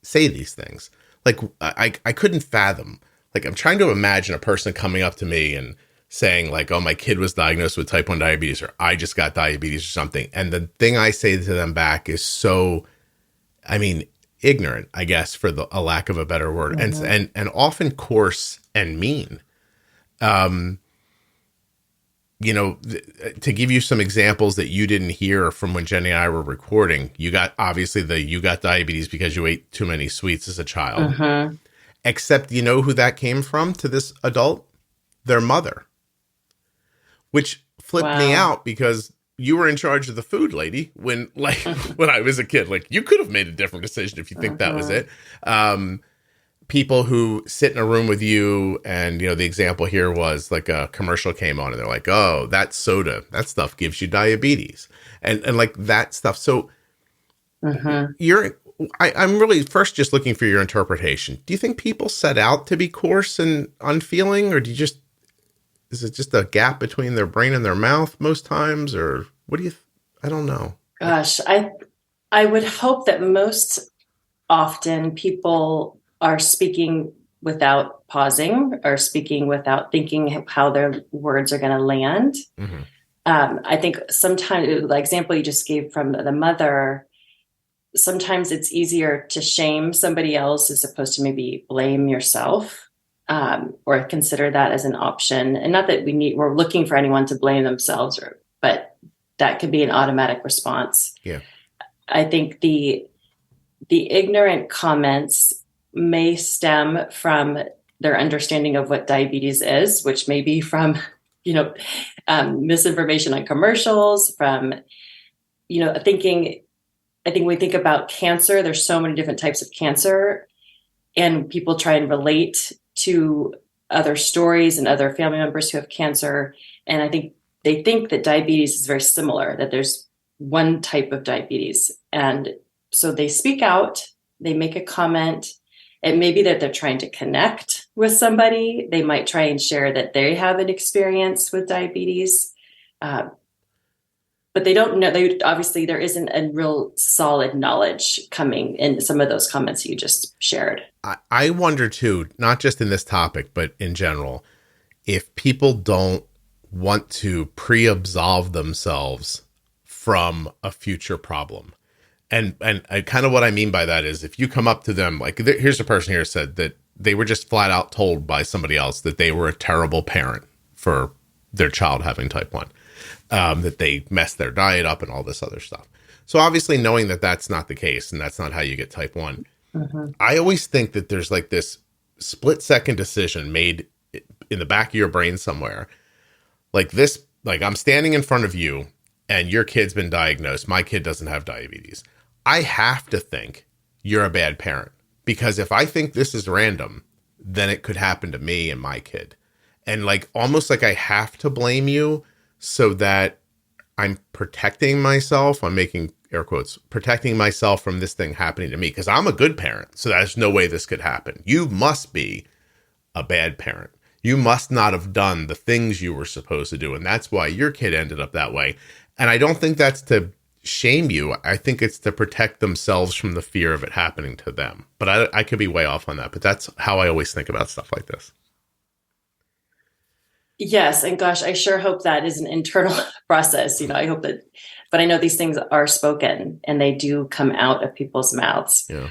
say these things? Like, I couldn't fathom. Like, I'm trying to imagine a person coming up to me and saying like, oh, my kid was diagnosed with type 1 diabetes, or I just got diabetes or something. And the thing I say to them back is so, ignorant, I guess, for a lack of a better word, and often coarse and mean. To give you some examples that you didn't hear from when Jenny and I were recording, you got diabetes because you ate too many sweets as a child. Except you know who that came from to this adult? Their mother. Which flipped me out because you were in charge of the food, lady, when I was a kid. Like, you could have made a different decision if you think that was it. People who sit in a room with you, and the example here was like a commercial came on and they're like, oh, that soda, that stuff gives you diabetes, and like that stuff. So I'm really first just looking for your interpretation. Do you think people set out to be coarse and unfeeling, or is it just a gap between their brain and their mouth most times, or what do you? I don't know. Gosh, I would hope that most often people are speaking without pausing, or speaking without thinking how their words are going to land. I think sometimes, the example you just gave from the mother, sometimes it's easier to shame somebody else as opposed to maybe blame yourself. Or consider that as an option. And not that we're looking for anyone to blame themselves, but that could be an automatic response. Yeah. I think the ignorant comments may stem from their understanding of what diabetes is, which may be from, misinformation on commercials, from, thinking, I think when we think about cancer, there's so many different types of cancer, and people try and relate to other stories and other family members who have cancer. And I think they think that diabetes is very similar, that there's one type of diabetes. And so they speak out, they make a comment. It may be that they're trying to connect with somebody. They might try and share that they have an experience with diabetes. But they don't know. Obviously, there isn't a real solid knowledge coming in some of those comments you just shared. I wonder too, not just in this topic, but in general, if people don't want to pre-absolve themselves from a future problem. And I kind of what I mean by that is, if you come up to them, like here's a person here said that they were just flat out told by somebody else that they were a terrible parent for their child having type 1. That they mess their diet up and all this other stuff. So obviously knowing that that's not the case and that's not how you get type 1, I always think that there's like this split second decision made in the back of your brain somewhere. Like this, like I'm standing in front of you and your kid's been diagnosed. My kid doesn't have diabetes. I have to think you're a bad parent, because if I think this is random, then it could happen to me and my kid. And like, almost like I have to blame you so that I'm protecting myself. I'm making air quotes, protecting myself from this thing happening to me, because I'm a good parent. So there's no way this could happen. You must be a bad parent. You must not have done the things you were supposed to do. And that's why your kid ended up that way. And I don't think that's to shame you. I think it's to protect themselves from the fear of it happening to them. But I could be way off on that. But that's how I always think about stuff like this. Yes. And gosh, I sure hope that is an internal process. I hope that, but I know these things are spoken and they do come out of people's mouths. Yeah.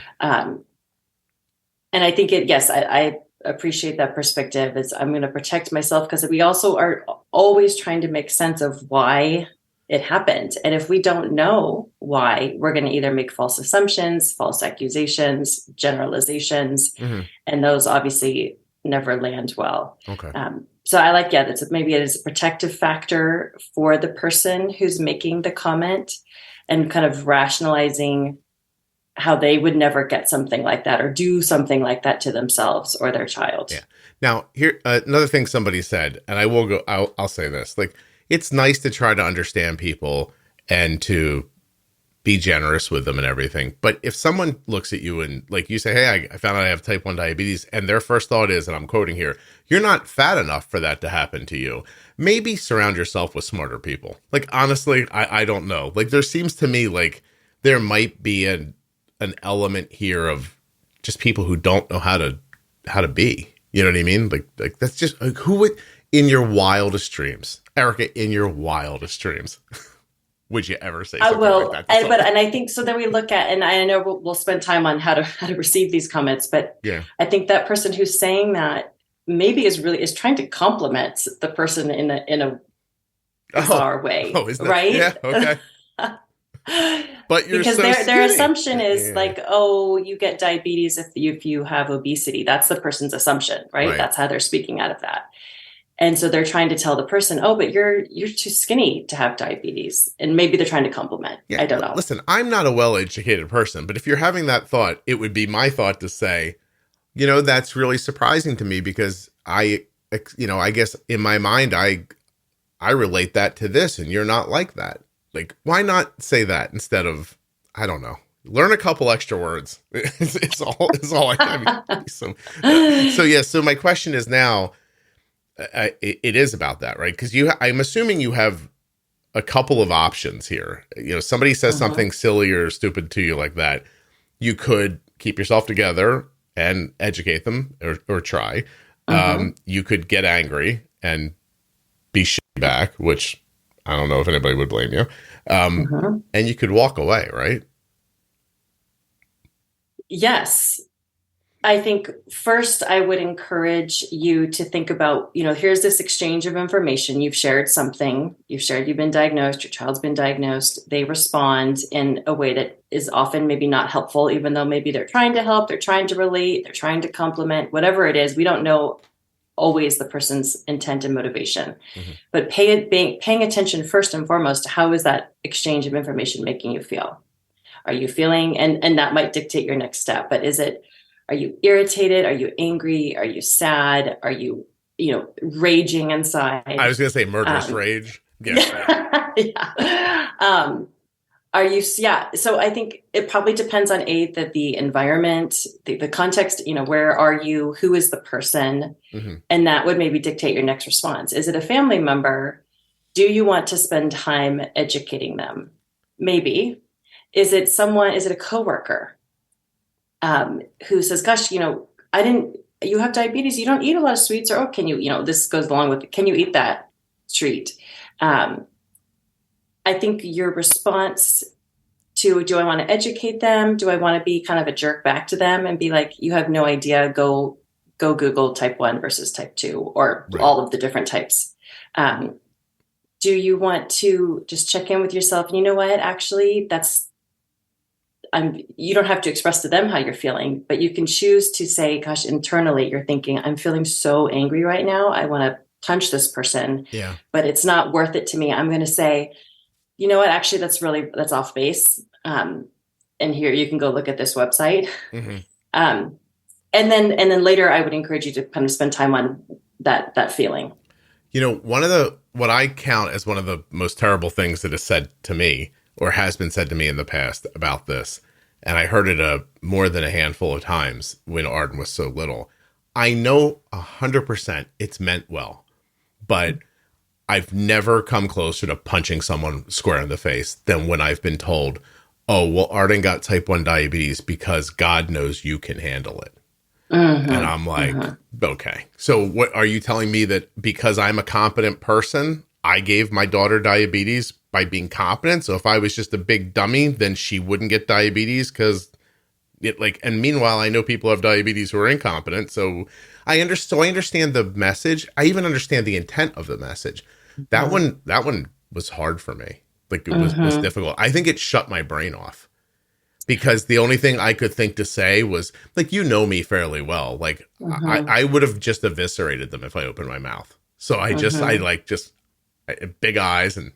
And I think I appreciate that perspective. Is I'm going to protect myself, because we also are always trying to make sense of why it happened. And if we don't know why, we're going to either make false assumptions, false accusations, generalizations, and those obviously never land well. Okay. So I like, maybe it is a protective factor for the person who's making the comment, and kind of rationalizing how they would never get something like that or do something like that to themselves or their child. Yeah. Now, here, another thing somebody said, and I'll say this, like, it's nice to try to understand people and to be generous with them and everything. But if someone looks at you and, like, you say, hey, I found out I have type 1 diabetes, and their first thought is, and I'm quoting here, you're not fat enough for that to happen to you. Maybe surround yourself with smarter people. Like, honestly, I don't know. Like, there seems to me like there might be an element here of just people who don't know how to be. You know what I mean? Like that's just, like, who would, in your wildest dreams, Erica, in your wildest dreams, would you ever say something like that? And I think so. Then we look at, and I know we'll spend time on how to receive these comments, but yeah, I think that person who's saying that maybe is trying to compliment the person in a bizarre way, right? Yeah, okay. But because so their assumption is like, oh, you get diabetes if you have obesity. That's the person's assumption, right? That's how they're speaking out of that. And so they're trying to tell the person, oh, but you're too skinny to have diabetes. And maybe they're trying to compliment. Yeah, I don't know. Listen, I'm not a well-educated person, but if you're having that thought, it would be my thought to say, that's really surprising to me, because I guess in my mind, I relate that to this, and you're not like that. Like, why not say that instead of, I don't know, learn a couple extra words. It's all I have. So my question is now, it is about that, right? Because I'm assuming you have a couple of options here. Somebody says something silly or stupid to you like that. You could keep yourself together and educate them or try. You could get angry and be shitty back, which I don't know if anybody would blame you. And you could walk away, right? Yes. I think first I would encourage you to think about, here's this exchange of information. You've shared something. You've shared you've been diagnosed. Your child's been diagnosed. They respond in a way that is often maybe not helpful, even though maybe they're trying to help, they're trying to relate, they're trying to compliment, whatever it is. We don't know always the person's intent and motivation, but paying attention first and foremost to how is that exchange of information making you feel? Are you feeling, and that might dictate your next step, but are you irritated? Are you angry? Are you sad? Are you, raging inside? I was going to say murderous rage. Yeah. Yeah. So I think it probably depends on the environment, the context, where are you? Who is the person? And that would maybe dictate your next response. Is it a family member? Do you want to spend time educating them? Maybe. Is it a coworker? Who says, gosh, you have diabetes, you don't eat a lot of sweets, or, can you, this goes along with, can you eat that treat? I think your response to, do I want to educate them? Do I want to be kind of a jerk back to them and be like, you have no idea, go Google type 1 versus type 2, or all of the different types. Do you want to just check in with yourself? And you know what, actually, you don't have to express to them how you're feeling, but you can choose to say, gosh, internally, you're thinking, I'm feeling so angry right now. I want to punch this person, but it's not worth it to me. I'm going to say, you know what, actually, that's off base. And here, you can go look at this website. And then later, I would encourage you to kind of spend time on that feeling. What I count as one of the most terrible things that is said to me, or has been said to me in the past about this, and I heard it more than a handful of times when Arden was so little. I know 100% it's meant well, but I've never come closer to punching someone square in the face than when I've been told, oh, well, Arden got type 1 diabetes because God knows you can handle it. And I'm like, okay. So what are you telling me, that because I'm a competent person, I gave my daughter diabetes by being competent? So if I was just a big dummy, then she wouldn't get diabetes because and meanwhile, I know people have diabetes who are incompetent. So I understand the message. I even understand the intent of the message. That one was hard for me. Like it was difficult. I think it shut my brain off. Because the only thing I could think to say was, like, you know me fairly well. Like, I would have just eviscerated them if I opened my mouth. So I big eyes and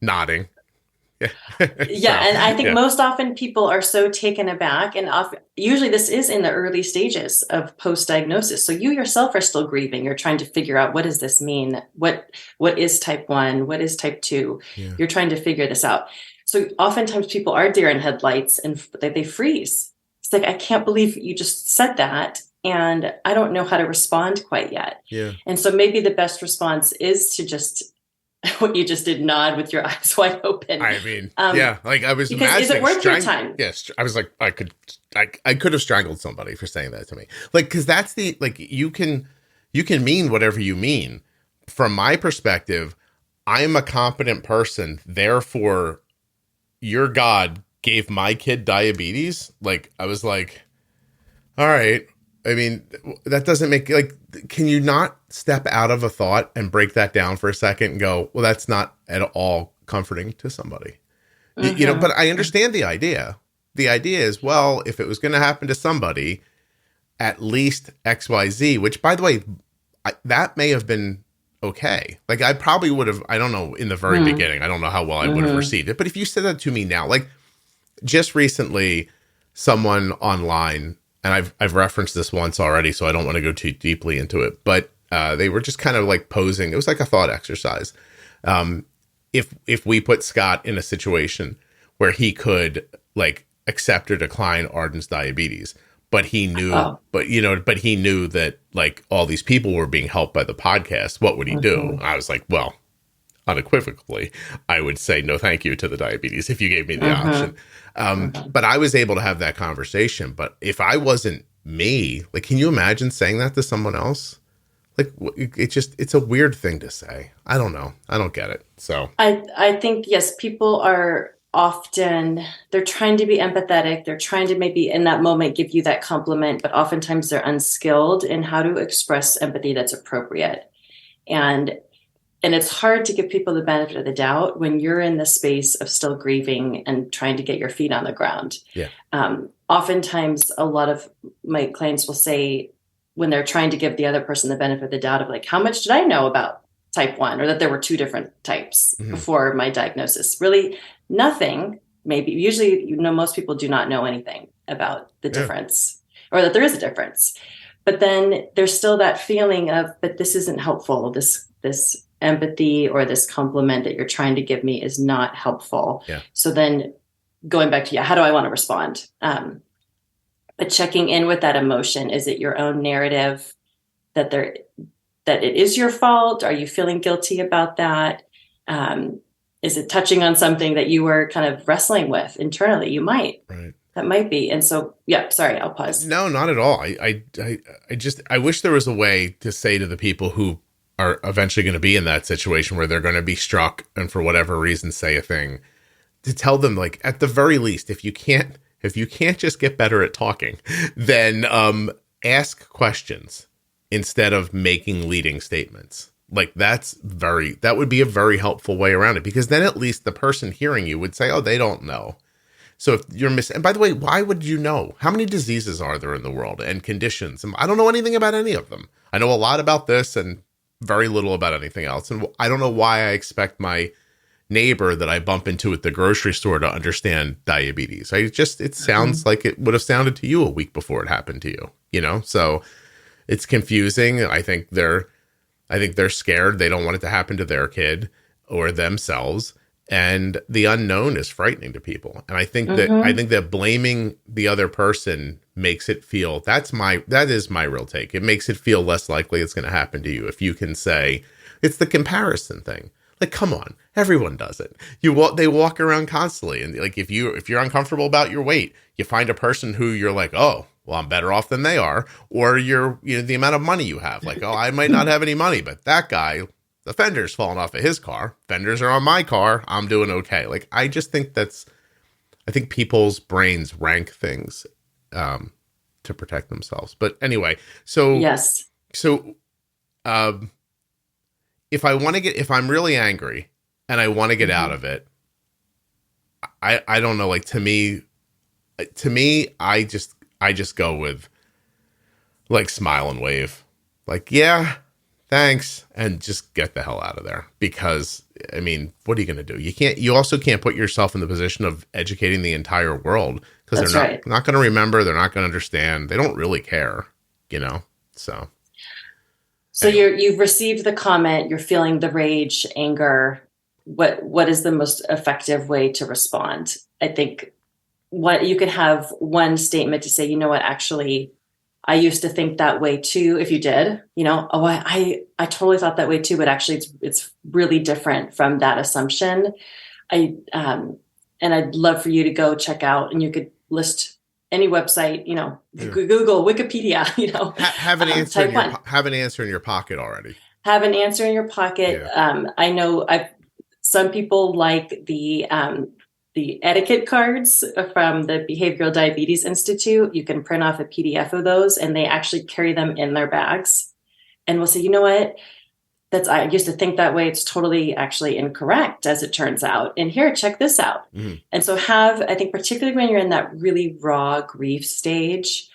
nodding. Yeah. And I think most often people are so taken aback, and usually this is in the early stages of post-diagnosis. So you yourself are still grieving. You're trying to figure out, what does this mean? What is type 1? What is type 2? Yeah. You're trying to figure this out. So oftentimes people are deer in headlights and they freeze. It's like, I can't believe you just said that, and I don't know how to respond quite yet. Yeah. And so maybe the best response is to just, what you just did, nod with your eyes wide open. I mean, like I was imagining. Is it worth your time? Yes. I was like, I could have strangled somebody for saying that to me. Like, because that's you can mean whatever you mean. From my perspective, I'm a competent person, therefore your God gave my kid diabetes. Like, I was like, all right. I mean, that doesn't make, like, can you not step out of a thought and break that down for a second and go, well, that's not at all comforting to somebody. But I understand the idea. The idea is, well, if it was going to happen to somebody, at least XYZ, which, by the way, that may have been okay. Like, I probably would have, I don't know, in the very beginning, I don't know how well I would have received it. But if you said that to me now, like just recently, someone online, and I've referenced this once already, so I don't want to go too deeply into it, but they were just kind of like posing. It was like a thought exercise. If we put Scott in a situation where he could like accept or decline Arden's diabetes, but he knew, but he knew that like all these people were being helped by the podcast, what would he do? I was like, well, unequivocally, I would say no thank you to the diabetes if you gave me the option. But I was able to have that conversation. But if I wasn't me, like, can you imagine saying that to someone else? Like, it's a weird thing to say. I don't know. I don't get it. So I think, yes, people are often, they're trying to be empathetic. They're trying to maybe in that moment give you that compliment, but oftentimes they're unskilled in how to express empathy that's appropriate. And it's hard to give people the benefit of the doubt when you're in the space of still grieving and trying to get your feet on the ground. Yeah. Oftentimes, a lot of my clients will say, when they're trying to give the other person the benefit of the doubt of like, how much did I know about type 1, or that there were 2 different types before my diagnosis? Really nothing. Maybe usually, most people do not know anything about the difference, or that there is a difference. But then there's still that feeling of, but this isn't helpful. This empathy or this compliment that you're trying to give me is not helpful. Yeah. So then going back to, how do I want to respond? But checking in with that emotion. Is it your own narrative that it is your fault? Are you feeling guilty about that? Is it touching on something that you were kind of wrestling with internally? You might. Right. That might be. And so, sorry, I'll pause. No, not at all. I wish there was a way to say to the people who are eventually going to be in that situation where they're going to be struck and for whatever reason say a thing, to tell them, like, at the very least, if you can't just get better at talking, then ask questions instead of making leading statements. Like, that would be a very helpful way around it, because then at least the person hearing you would say, oh, they don't know. So if you're and by the way, why would you know? How many diseases are there in the world and conditions? And I don't know anything about any of them. I know a lot about this and very little about anything else. And I don't know why I expect my neighbor that I bump into at the grocery store to understand diabetes. It sounds like it would have sounded to you a week before it happened to you, so it's confusing. I think they're scared. They don't want it to happen to their kid or themselves. And the unknown is frightening to people. And I think that blaming the other person makes it feel, that is my real take. It makes it feel less likely it's going to happen to you. If you can say, it's the comparison thing. Like, come on, everyone does it. They walk around constantly. And like, if you're uncomfortable about your weight, you find a person who you're like, oh, well, I'm better off than they are, or the amount of money you have. Like, oh, I might not have any money, but that guy, the fender's falling off of his car. Fenders are on my car. I'm doing okay. Like, I just think I think people's brains rank things to protect themselves. But anyway, so yes. So if I'm really angry and I want to get out of it, I don't know, like to me, I just go with like smile and wave, like, yeah, thanks. And just get the hell out of there, because I mean, what are you going to do? You also can't put yourself in the position of educating the entire world, because they're not going to remember. They're not going to understand. They don't really care, so. So you've received the comment, you're feeling the rage, anger. What is the most effective way to respond? I think what you could have one statement to say, you know what, actually, I used to think that way too. If you did, I totally thought that way too, but actually it's really different from that assumption. And I'd love for you to go check out, and you could list any website, Google, Wikipedia, have an answer in your pocket already. Have an answer in your pocket. Yeah. I know some people like the etiquette cards from the Behavioral Diabetes Institute. You can print off a PDF of those, and they actually carry them in their bags. And we'll say, you know what? I used to think that way. It's totally actually incorrect, as it turns out. And here, check this out. Mm-hmm. And so I think particularly when you're in that really raw grief stage,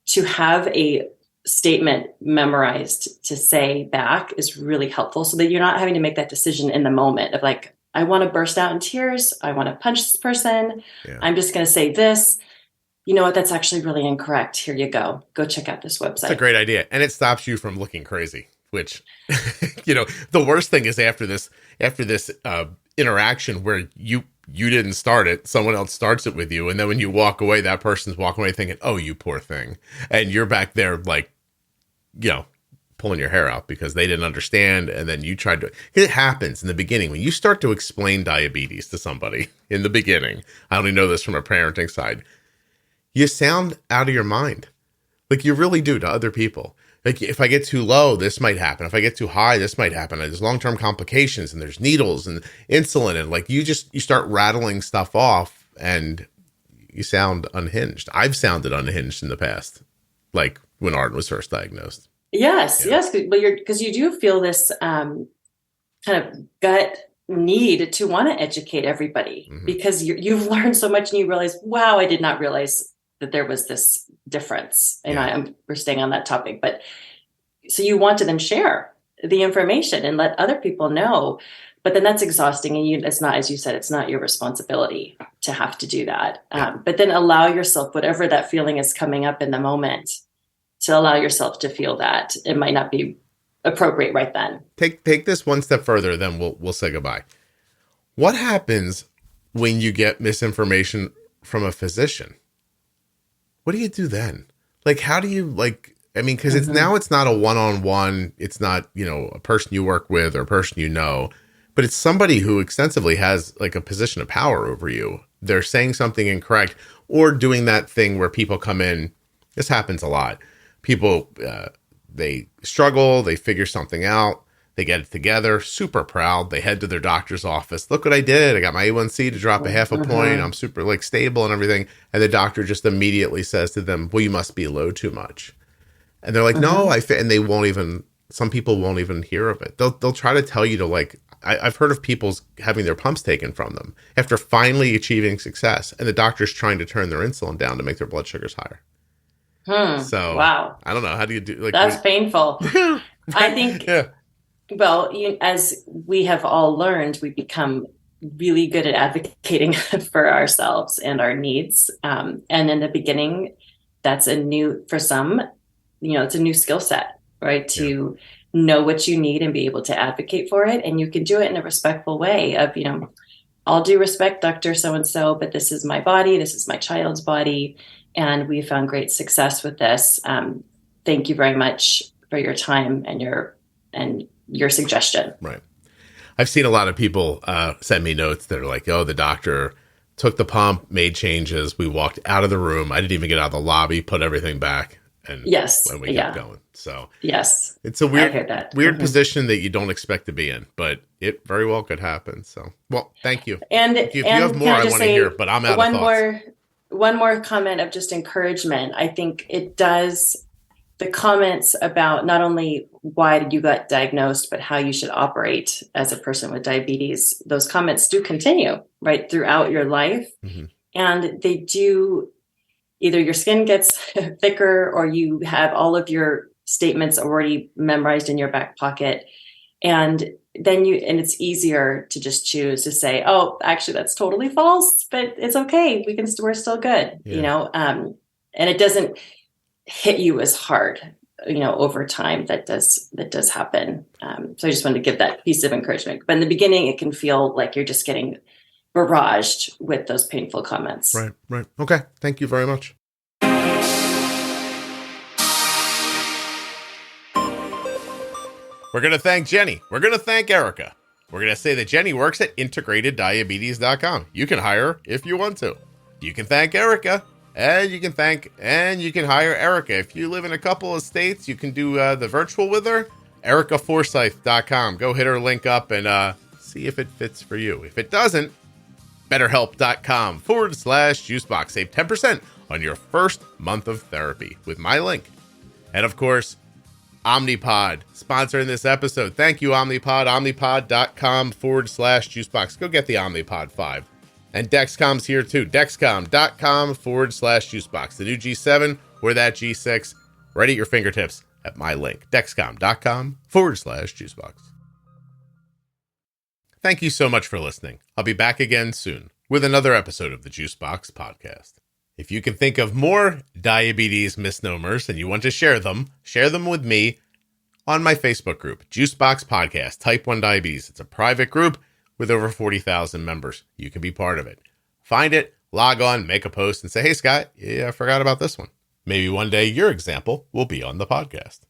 to have a statement memorized to say back is really helpful, so that you're not having to make that decision in the moment of like, I want to burst out in tears. I want to punch this person. Yeah. I'm just going to say this. You know what? That's actually really incorrect. Here you go. Go check out this website. It's a great idea. And it stops you from looking crazy, which, the worst thing is after this interaction where you didn't start it, someone else starts it with you. And then when you walk away, that person's walking away thinking, oh, you poor thing. And you're back there like, pulling your hair out because they didn't understand. And then you tried to, it happens in the beginning when you start to explain diabetes to somebody in the beginning. I only know this from a parenting side. You sound out of your mind. Like you really do to other people. Like if I get too low, this might happen. If I get too high, this might happen. There's long-term complications and there's needles and insulin. And like you start rattling stuff off and you sound unhinged. I've sounded unhinged in the past. Like when Arden was first diagnosed. Yes. But because you do feel this kind of gut need to want to educate everybody, mm-hmm. because you've learned so much and you realize, wow, I did not realize that there was this difference. And we're staying on that topic, but so you want to then share the information and let other people know, but then that's exhausting. And it's not, as you said, it's not your responsibility to have to do that. But then allow yourself, whatever that feeling is coming up in the moment, to allow yourself to feel that. It might not be appropriate right then. Take this one step further, then we'll say goodbye. What happens when you get misinformation from a physician? What do you do then? Like, how do you because mm-hmm. it's not a one-on-one. It's not, a person you work with or a person but it's somebody who extensively has like a position of power over you. They're saying something incorrect or doing that thing where people come in. This happens a lot. People, they struggle, they figure something out, they get it together, super proud. They head to their doctor's office. Look what I did. I got my A1C to drop a half a point. I'm super stable and everything. And the doctor just immediately says to them, well, you must be low too much. And they're like, no, and they won't even, some people won't even hear of it. They'll try to tell you to I've heard of people having their pumps taken from them after finally achieving success. And the doctor's trying to turn their insulin down to make their blood sugars higher. So wow, I don't know. How do you do that's painful? I think, well, as we have all learned, we become really good at advocating for ourselves and our needs. And in the beginning, that's for some, it's a new skill set, right? To know what you need and be able to advocate for it. And you can do it in a respectful way of, all due respect, Dr. So-and-so, but this is my body. This is my child's body. And we found great success with this. Thank you very much for your time and your suggestion. Right. I've seen a lot of people send me notes that are like, oh, the doctor took the pump, made changes. We walked out of the room. I didn't even get out of the lobby, put everything back. And when we kept going. So yes, it's a weird Mm-hmm. position that you don't expect to be in, but it very well could happen. So, well, thank you. And if you have more, I want to hear, but I'm out of thoughts. One more comment of just encouragement. I think it does, the comments about not only why did you get diagnosed, but how you should operate as a person with diabetes, those comments do continue right throughout your life. Mm-hmm. And they do, either your skin gets thicker or you have all of your statements already memorized in your back pocket. And then it's easier to just choose to say, oh, actually, that's totally false, but it's okay. We're still good, and it doesn't hit you as hard, over time. That does happen. So I just wanted to give that piece of encouragement. But in the beginning, it can feel like you're just getting barraged with those painful comments. Right. Okay. Thank you very much. We're going to thank Jenny. We're going to thank Erica. We're going to say that Jenny works at integrateddiabetes.com. You can hire her if you want to. You can thank Erica, and you can hire Erica. If you live in a couple of states, you can do the virtual with her. EricaForsyth.com. Go hit her link up and see if it fits for you. If it doesn't, BetterHelp.com/Juicebox. Save 10% on your first month of therapy with my link. And of course, Omnipod, sponsoring this episode. Thank you, Omnipod. Omnipod.com/Juicebox. Go get the Omnipod 5. And Dexcom's here too. Dexcom.com/Juicebox. The new G7 or that G6 right at your fingertips at my link. Dexcom.com/Juicebox. Thank you so much for listening. I'll be back again soon with another episode of the Juicebox Podcast. If you can think of more diabetes misnomers and you want to share them with me on my Facebook group, Juicebox Podcast, Type 1 Diabetes. It's a private group with over 40,000 members. You can be part of it. Find it, log on, make a post, and say, hey, Scott, I forgot about this one. Maybe one day your example will be on the podcast.